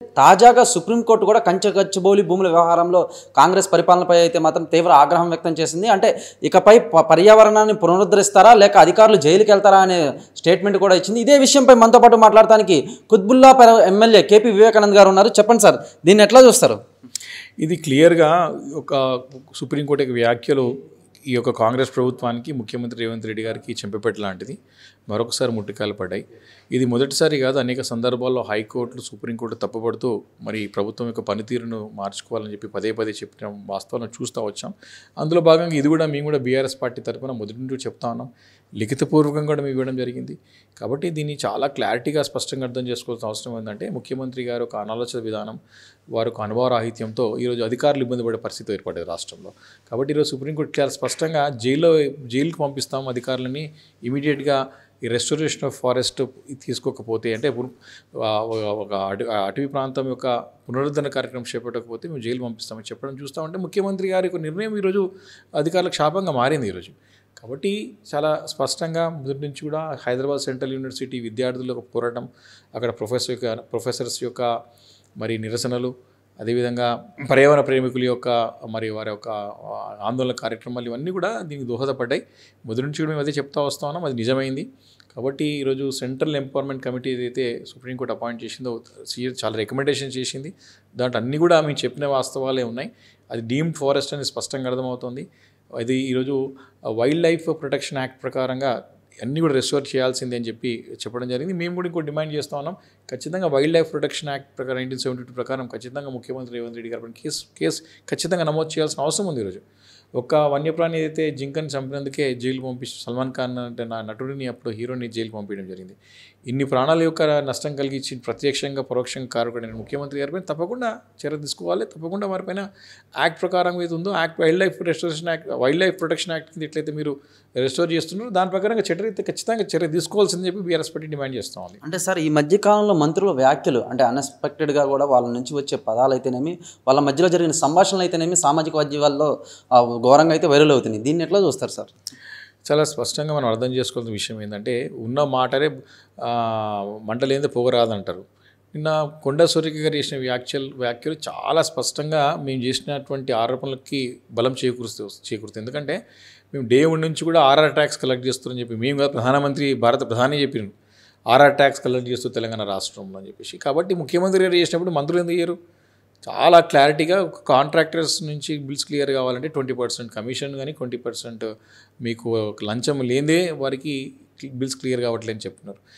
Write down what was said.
తాజాగా సుప్రీంకోర్టు కూడా కంచగచ్చిబౌలి భూముల వ్యవహారంలో కాంగ్రెస్ పరిపాలనపై అయితే మాత్రం తీవ్ర ఆగ్రహం వ్యక్తం చేసింది. అంటే ఇకపై పర్యావరణాన్ని పునరుద్ధరిస్తారా లేక అధికారులు జైలుకి వెళ్తారా అనే స్టేట్మెంట్ కూడా ఇచ్చింది. ఇదే విషయంపై మనతో పాటు మాట్లాడటానికి కుత్బుల్లాపూర్ ఎమ్మెల్యే కేపీ వివేకానంద్ గారు ఉన్నారు. చెప్పండి సార్, దీన్ని ఎట్లా చూస్తారు? ఇది క్లియర్గా ఒక సుప్రీంకోర్టు వ్యాఖ్యలు ఈ యొక్క కాంగ్రెస్ ప్రభుత్వానికి ముఖ్యమంత్రి రేవంత్ రెడ్డి గారికి చెంపపెట్ట లాంటిది. మరొకసారి ముట్టికాయలు పడ్డాయి. ఇది మొదటిసారి కాదు, అనేక సందర్భాల్లో హైకోర్టులు సుప్రీంకోర్టు తప్పుపడుతూ మరి ప్రభుత్వం యొక్క పనితీరును మార్చుకోవాలని చెప్పి పదే పదే చెప్పిన వాస్తవాలను చూస్తూ వచ్చాం. అందులో భాగంగా ఇది కూడా మేము కూడా బీఆర్ఎస్ పార్టీ తరఫున మొదటి నుండి చెప్తా ఉన్నాం. లిఖితపూర్వకంగా కూడా మేము ఇవ్వడం జరిగింది. కాబట్టి దీన్ని చాలా క్లారిటీగా స్పష్టంగా అర్థం చేసుకోవాల్సిన అవసరం ఏంటంటే ముఖ్యమంత్రి గారు ఒక అనాలోచిత విధానం, వారు ఒక అనుభవరాహిత్యంతో ఈరోజు అధికారులు ఇబ్బంది పడే పరిస్థితి ఏర్పడేది రాష్ట్రంలో. కాబట్టి ఈరోజు సుప్రీంకోర్టు చాలా స్పష్టంగా జైలుకి పంపిస్తాం అధికారులని, ఇమీడియట్గా ఈ రెస్టోరేషన్ ఆఫ్ ఫారెస్ట్ తీసుకోకపోతే, అంటే ఒక అటవీ ప్రాంతం యొక్క పునరుద్ధరణ కార్యక్రమం చేపట్టకపోతే మేము జైలు పంపిస్తామని చెప్పడం చూస్తామంటే ముఖ్యమంత్రి గారి యొక్క నిర్ణయం ఈరోజు అధికారులకు శాపంగా మారింది ఈరోజు. కాబట్టి చాలా స్పష్టంగా మొదటి నుంచి కూడా హైదరాబాద్ సెంట్రల్ యూనివర్సిటీ విద్యార్థుల యొక్క పోరాటం, అక్కడ ప్రొఫెసర్స్ యొక్క మరి నిరసనలు, అదేవిధంగా పర్యావరణ ప్రేమికుల యొక్క మరి వారి యొక్క ఆందోళన కార్యక్రమాలు ఇవన్నీ కూడా దీనికి దోహదపడ్డాయి. మొదటి నుంచి కూడా మేము అదే చెప్తా వస్తా ఉన్నాం, అది నిజమైంది. కాబట్టి ఈరోజు సెంట్రల్ ఎంపవర్మెంట్ కమిటీ ఏదైతే సుప్రీంకోర్టు అపాయింట్ చేసిందో చాలా రికమెండేషన్ చేసింది. దాంట్లో అన్నీ కూడా మేము చెప్పిన వాస్తవాలే ఉన్నాయి. అది డీమ్డ్ ఫారెస్ట్ అని స్పష్టంగా అర్థమవుతుంది. అది ఈరోజు వైల్డ్ లైఫ్ ప్రొటెక్షన్ యాక్ట్ ప్రకారంగా అన్నీ కూడా రెస్టోర్ చేయాల్సిందే అని చెప్పడం జరిగింది. మేము కూడా ఇంకో డిమాండ్ చేస్తూ ఉన్నాం, ఖచ్చితంగా వైల్డ్ లైఫ్ ప్రొటెక్షన్ యాక్ట్ ప్రకారం 1972 ప్రకారం ఖచ్చితంగా ముఖ్యమంత్రి రేవంత్ రెడ్డి గారి కేసు ఖచ్చితంగా నమోదు చేయాల్సిన అవసరం ఉంది. ఈరోజు ఒక వన్యప్రాణి ఏదైతే జింకని చంపినందుకే జైలు పంపించి సల్మాన్ ఖాన్ అంటే నా నటుడిని అప్పుడు హీరోని జైలు పంపించడం జరిగింది. ఇన్ని ప్రాణాల యొక్క నష్టం కలిగించి ప్రత్యక్షంగా పరోక్షంగా కారకుడైన ముఖ్యమంత్రి గారిపైన తప్పకుండా చర్య తీసుకోవాలి. తప్పకుండా వారిపైన యాక్ట్ ప్రకారం ఏది ఉందో act wild life protection act కింద ఎట్లయితే మీరు రెస్టోర్ చేస్తున్నారు దాని ప్రకారంగా ఖచ్చితంగా చర్య తీసుకోవాల్సిందని చెప్పి బీఆర్ఎస్ పార్టీ డిమాండ్ చేస్తూ ఉంది. అంటే సార్, ఈ మధ్యకాలంలో మంత్రుల వ్యాఖ్యలు అంటే అన్ఎక్స్పెక్టెడ్గా కూడా వాళ్ళ నుంచి వచ్చే పదాలు అయితేనేమి, వాళ్ళ మధ్యలో జరిగిన సంభాషణలు అయితేనేమి సామాజిక మాధ్యమాల్లో ఘోరంగా అయితే వైరల్ అవుతుంది. దీన్ని ఎట్లా చూస్తారు సార్? చాలా స్పష్టంగా మనం అర్థం చేసుకోవాల్సిన విషయం ఏంటంటే ఉన్న మాటలే మంటలేందే పొగరాదంటారు. నిన్న కొండా సురేఖ గారు చేసిన వ్యాఖ్యలు చాలా స్పష్టంగా మేము చేసినటువంటి ఆరోపణలకి బలం చేకూరుతుంది. ఎందుకంటే మేము డే 1 నుంచి కూడా ఆర్ఆర్ ట్యాక్స్ కలెక్ట్ చేస్తారని చెప్పి మేము భారత ప్రధాని చెప్పినాం, ఆర్ఆర్ ట్యాక్స్ కలెక్ట్ చేస్తూ తెలంగాణ రాష్ట్రంలో అని చెప్పేసి. కాబట్టి ముఖ్యమంత్రి గారు చేసినప్పుడు మంత్రులు ఎందుకు చేయరు? చాలా క్లారిటీగా కాంట్రాక్టర్స్ నుంచి బిల్స్ క్లియర్ కావాలంటే 20% కమిషన్ కానీ 20% మీకు లంచం లేదే వారికి బిల్స్ క్లియర్ కావట్లేదని చెప్తున్నారు.